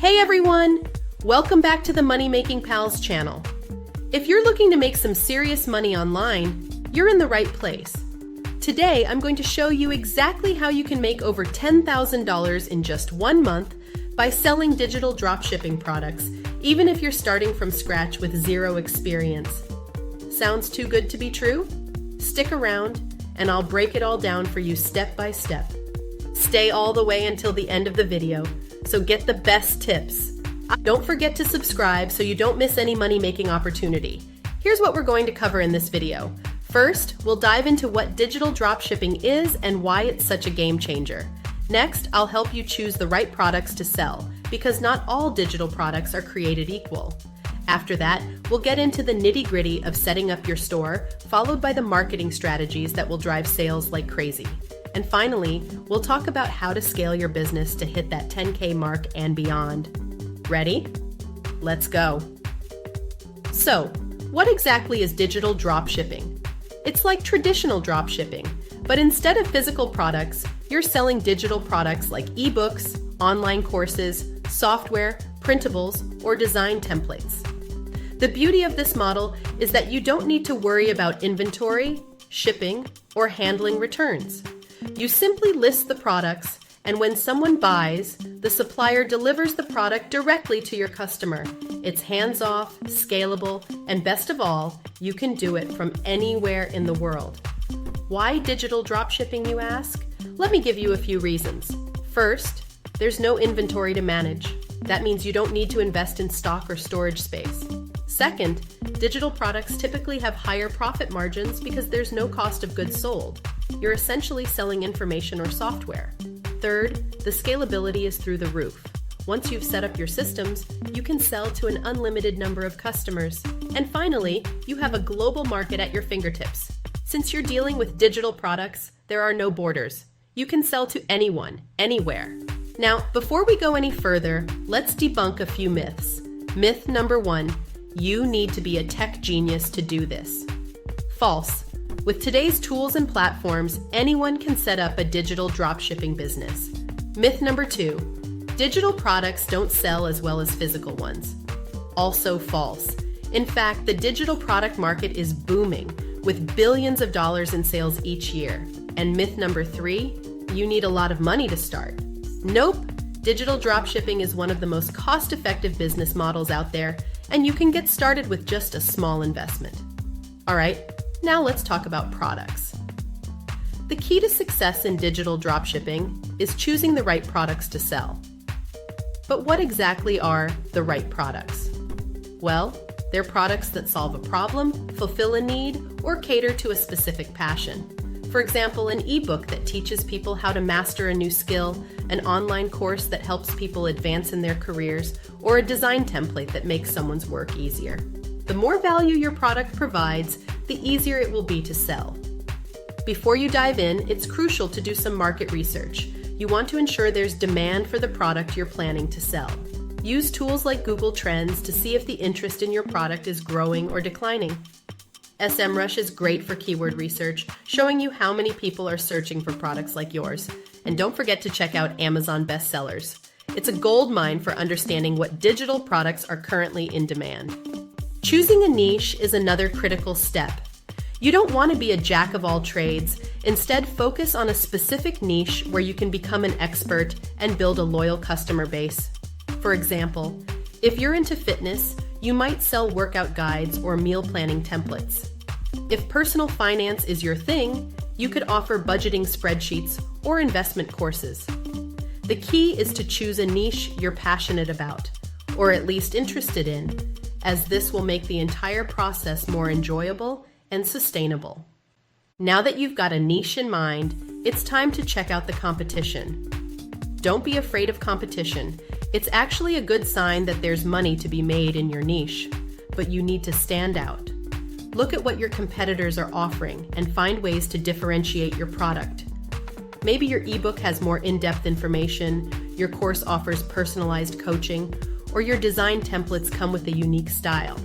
Hey everyone! Welcome back to the Money Making Pals channel. If you're looking to make some serious money online, you're in the right place. Today, I'm going to show you exactly how you can make over $10,000 in just 1 month by selling digital dropshipping products, even if you're starting from scratch with zero experience. Sounds too good to be true? Stick around, and I'll break it all down for you step by step. Stay all the way until the end of the video, so get the best tips. Don't forget to subscribe so you don't miss any money-making opportunity. Here's what we're going to cover in this video. First, we'll dive into what digital dropshipping is and why it's such a game changer. Next, I'll help you choose the right products to sell, because not all digital products are created equal. After that, we'll get into the nitty-gritty of setting up your store, followed by the marketing strategies that will drive sales like crazy. And finally, we'll talk about how to scale your business to hit that 10K mark and beyond. Ready? Let's go. So, what exactly is digital dropshipping? It's like traditional dropshipping, but instead of physical products, you're selling digital products like ebooks, online courses, software, printables, or design templates. The beauty of this model is that you don't need to worry about inventory, shipping, or handling returns. You simply list the products, and when someone buys, the supplier delivers the product directly to your customer. It's hands-off, scalable, and best of all, you can do it from anywhere in the world. Why digital dropshipping, you ask? Let me give you a few reasons. First, there's no inventory to manage. That means you don't need to invest in stock or storage space. Second, digital products typically have higher profit margins because there's no cost of goods sold. You're essentially selling information or software. Third, the scalability is through the roof. Once you've set up your systems, you can sell to an unlimited number of customers. And finally, you have a global market at your fingertips. Since you're dealing with digital products, there are no borders. You can sell to anyone, anywhere. Now, before we go any further, let's debunk a few myths. Myth number 1, you need to be a tech genius to do this. False. With today's tools and platforms, anyone can set up a digital dropshipping business. Myth number 2, digital products don't sell as well as physical ones. Also false. In fact, the digital product market is booming, with billions of dollars in sales each year. And myth number 3, you need a lot of money to start. Nope, digital dropshipping is one of the most cost-effective business models out there, and you can get started with just a small investment. All right, now let's talk about products. The key to success in digital dropshipping is choosing the right products to sell. But what exactly are the right products? Well, they're products that solve a problem, fulfill a need, or cater to a specific passion. For example, an ebook that teaches people how to master a new skill, an online course that helps people advance in their careers, or a design template that makes someone's work easier. The more value your product provides, the easier it will be to sell. Before you dive in, it's crucial to do some market research. You want to ensure there's demand for the product you're planning to sell. Use tools like Google Trends to see if the interest in your product is growing or declining. SEMrush is great for keyword research, showing you how many people are searching for products like yours. And don't forget to check out Amazon bestsellers. It's a goldmine for understanding what digital products are currently in demand. Choosing a niche is another critical step. You don't want to be a jack of all trades. Instead, focus on a specific niche where you can become an expert and build a loyal customer base. For example, if you're into fitness, you might sell workout guides or meal planning templates. If personal finance is your thing, you could offer budgeting spreadsheets or investment courses. The key is to choose a niche you're passionate about, or at least interested in, as this will make the entire process more enjoyable and sustainable. Now that you've got a niche in mind, it's time to check out the competition. Don't be afraid of competition. It's actually a good sign that there's money to be made in your niche, but you need to stand out. Look at what your competitors are offering and find ways to differentiate your product. Maybe your ebook has more in-depth information, your course offers personalized coaching, or your design templates come with a unique style.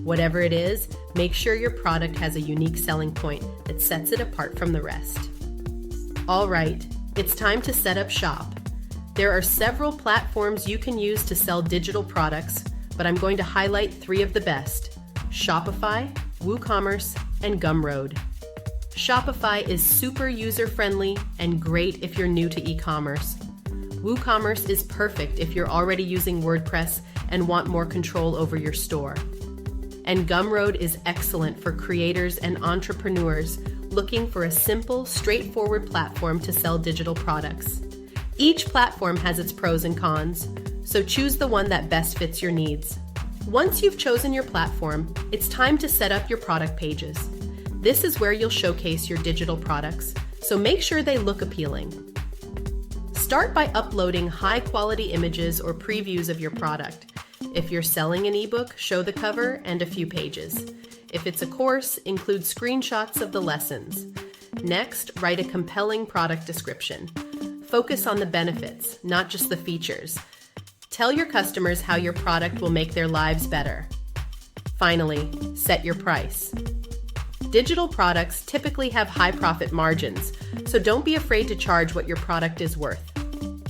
Whatever it is, make sure your product has a unique selling point that sets it apart from the rest. All right, it's time to set up shop. There are several platforms you can use to sell digital products, but I'm going to highlight 3 of the best: Shopify, WooCommerce, and Gumroad. Shopify is super user-friendly and great if you're new to e-commerce. WooCommerce is perfect if you're already using WordPress and want more control over your store. And Gumroad is excellent for creators and entrepreneurs looking for a simple, straightforward platform to sell digital products. Each platform has its pros and cons, so choose the one that best fits your needs. Once you've chosen your platform, it's time to set up your product pages. This is where you'll showcase your digital products, so make sure they look appealing. Start by uploading high-quality images or previews of your product. If you're selling an ebook, show the cover and a few pages. If it's a course, include screenshots of the lessons. Next, write a compelling product description. Focus on the benefits, not just the features. Tell your customers how your product will make their lives better. Finally, set your price. Digital products typically have high profit margins, so don't be afraid to charge what your product is worth.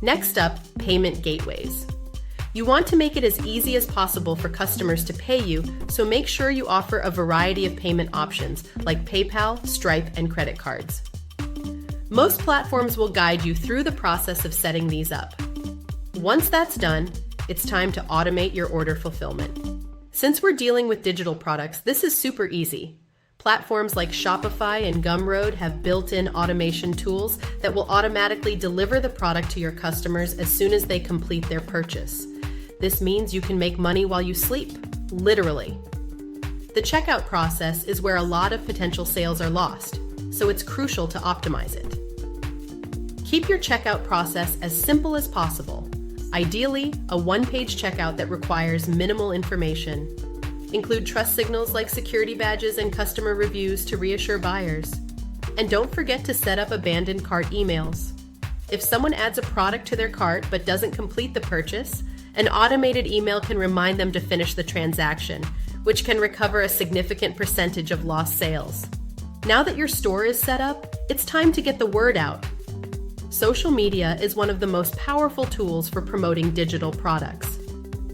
Next up, payment gateways. You want to make it as easy as possible for customers to pay you, so make sure you offer a variety of payment options like PayPal, Stripe, and credit cards. Most platforms will guide you through the process of setting these up. Once that's done, it's time to automate your order fulfillment. Since we're dealing with digital products, this is super easy. Platforms like Shopify and Gumroad have built-in automation tools that will automatically deliver the product to your customers as soon as they complete their purchase. This means you can make money while you sleep, literally. The checkout process is where a lot of potential sales are lost, so it's crucial to optimize it. Keep your checkout process as simple as possible. Ideally, a one-page checkout that requires minimal information. Include trust signals like security badges and customer reviews to reassure buyers. And don't forget to set up abandoned cart emails. If someone adds a product to their cart but doesn't complete the purchase, an automated email can remind them to finish the transaction, which can recover a significant percentage of lost sales. Now that your store is set up, it's time to get the word out. Social media is one of the most powerful tools for promoting digital products.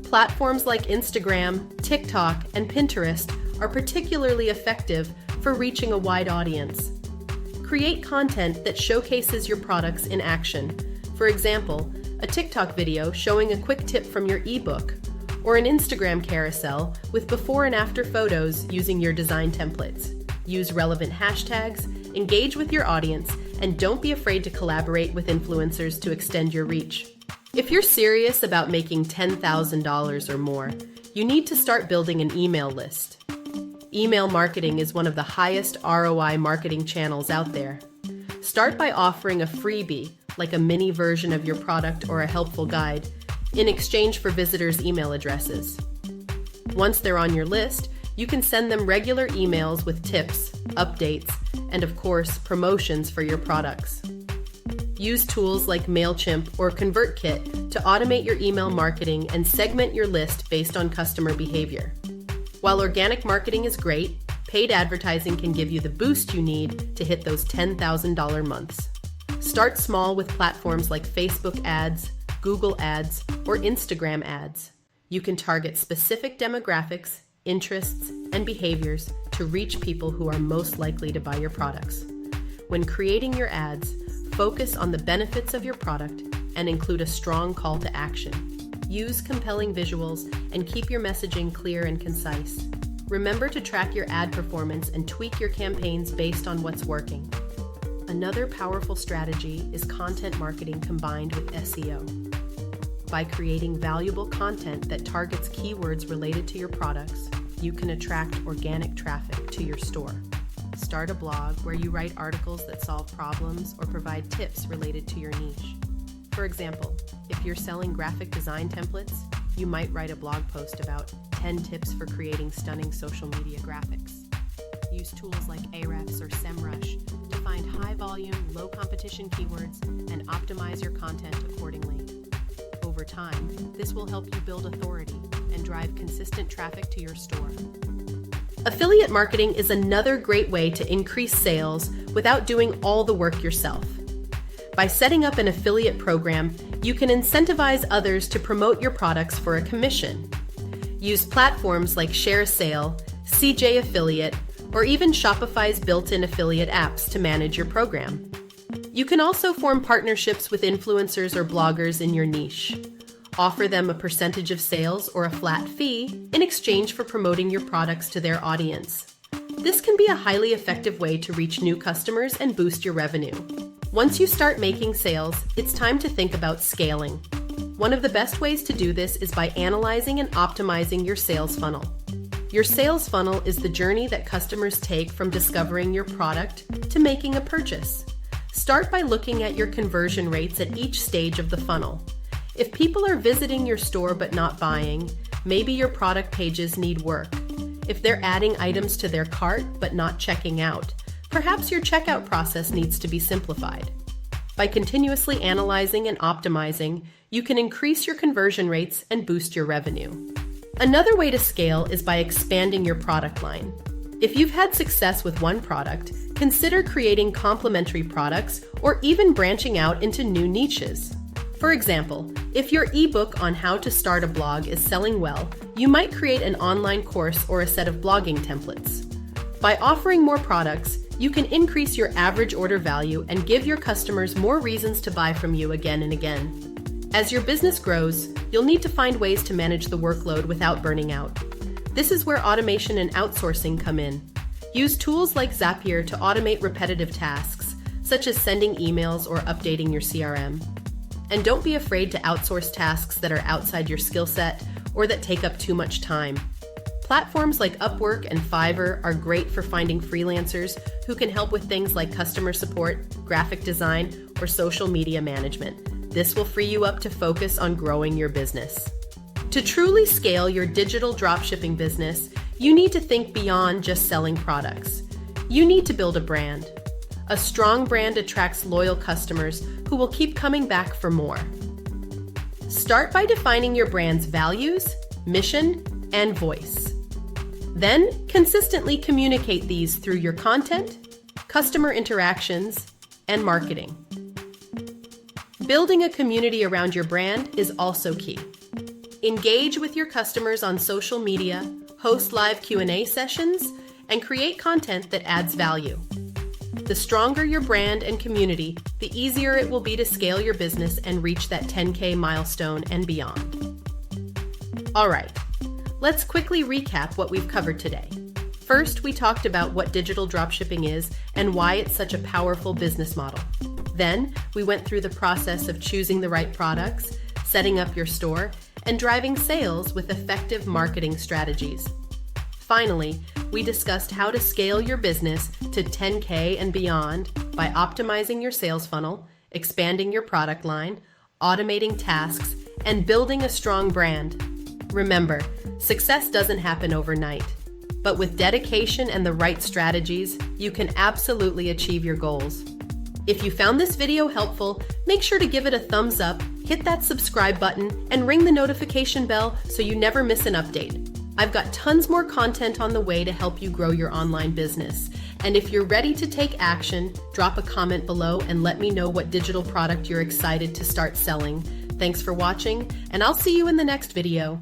Platforms like Instagram, TikTok, and Pinterest are particularly effective for reaching a wide audience. Create content that showcases your products in action. For example, a TikTok video showing a quick tip from your ebook, or an Instagram carousel with before and after photos using your design templates. Use relevant hashtags, engage with your audience, and don't be afraid to collaborate with influencers to extend your reach. If you're serious about making $10,000 or more, you need to start building an email list. Email marketing is one of the highest ROI marketing channels out there. Start by offering a freebie, like a mini version of your product or a helpful guide, in exchange for visitors' email addresses. Once they're on your list, you can send them regular emails with tips, updates, and of course, promotions for your products. Use tools like MailChimp or ConvertKit to automate your email marketing and segment your list based on customer behavior. While organic marketing is great, paid advertising can give you the boost you need to hit those $10,000 months. Start small with platforms like Facebook ads, Google ads, or Instagram ads. You can target specific demographics, interests, and behaviors to reach people who are most likely to buy your products. When creating your ads, focus on the benefits of your product and include a strong call to action. Use compelling visuals and keep your messaging clear and concise. Remember to track your ad performance and tweak your campaigns based on what's working. Another powerful strategy is content marketing combined with SEO. By creating valuable content that targets keywords related to your products, you can attract organic traffic to your store. Start a blog where you write articles that solve problems or provide tips related to your niche. For example, if you're selling graphic design templates, you might write a blog post about 10 tips for creating stunning social media graphics. Use tools like Ahrefs or SEMrush to find high-volume, low-competition keywords and optimize your content accordingly. Over time, this will help you build authority and drive consistent traffic to your store. Affiliate marketing is another great way to increase sales without doing all the work yourself. By setting up an affiliate program, you can incentivize others to promote your products for a commission. Use platforms like ShareASale, CJ Affiliate, or even Shopify's built-in affiliate apps to manage your program. You can also form partnerships with influencers or bloggers in your niche. Offer them a percentage of sales or a flat fee in exchange for promoting your products to their audience. This can be a highly effective way to reach new customers and boost your revenue. Once you start making sales, it's time to think about scaling. One of the best ways to do this is by analyzing and optimizing your sales funnel. Your sales funnel is the journey that customers take from discovering your product to making a purchase. Start by looking at your conversion rates at each stage of the funnel. If people are visiting your store but not buying, maybe your product pages need work. If they're adding items to their cart but not checking out, perhaps your checkout process needs to be simplified. By continuously analyzing and optimizing, you can increase your conversion rates and boost your revenue. Another way to scale is by expanding your product line. If you've had success with one product, consider creating complementary products or even branching out into new niches. For example, if your ebook on how to start a blog is selling well, you might create an online course or a set of blogging templates. By offering more products, you can increase your average order value and give your customers more reasons to buy from you again and again. As your business grows, you'll need to find ways to manage the workload without burning out. This is where automation and outsourcing come in. Use tools like Zapier to automate repetitive tasks, such as sending emails or updating your CRM. And don't be afraid to outsource tasks that are outside your skill set or that take up too much time. Platforms like Upwork and Fiverr are great for finding freelancers who can help with things like customer support, graphic design, or social media management. This will free you up to focus on growing your business. To truly scale your digital dropshipping business, you need to think beyond just selling products. You need to build a brand. A strong brand attracts loyal customers who will keep coming back for more. Start by defining your brand's values, mission, and voice. Then, consistently communicate these through your content, customer interactions, and marketing. Building a community around your brand is also key. Engage with your customers on social media, host live Q&A sessions, and create content that adds value. The stronger your brand and community, the easier it will be to scale your business and reach that 10K milestone and beyond. All right, let's quickly recap what we've covered today. First, we talked about what digital dropshipping is and why it's such a powerful business model. Then, we went through the process of choosing the right products, setting up your store, and driving sales with effective marketing strategies. Finally, we discussed how to scale your business to 10K and beyond by optimizing your sales funnel, expanding your product line, automating tasks, and building a strong brand. Remember, success doesn't happen overnight, but with dedication and the right strategies, you can absolutely achieve your goals. If you found this video helpful, make sure to give it a thumbs up, hit that subscribe button, and ring the notification bell so you never miss an update. I've got tons more content on the way to help you grow your online business. And if you're ready to take action, drop a comment below and let me know what digital product you're excited to start selling. Thanks for watching, and I'll see you in the next video.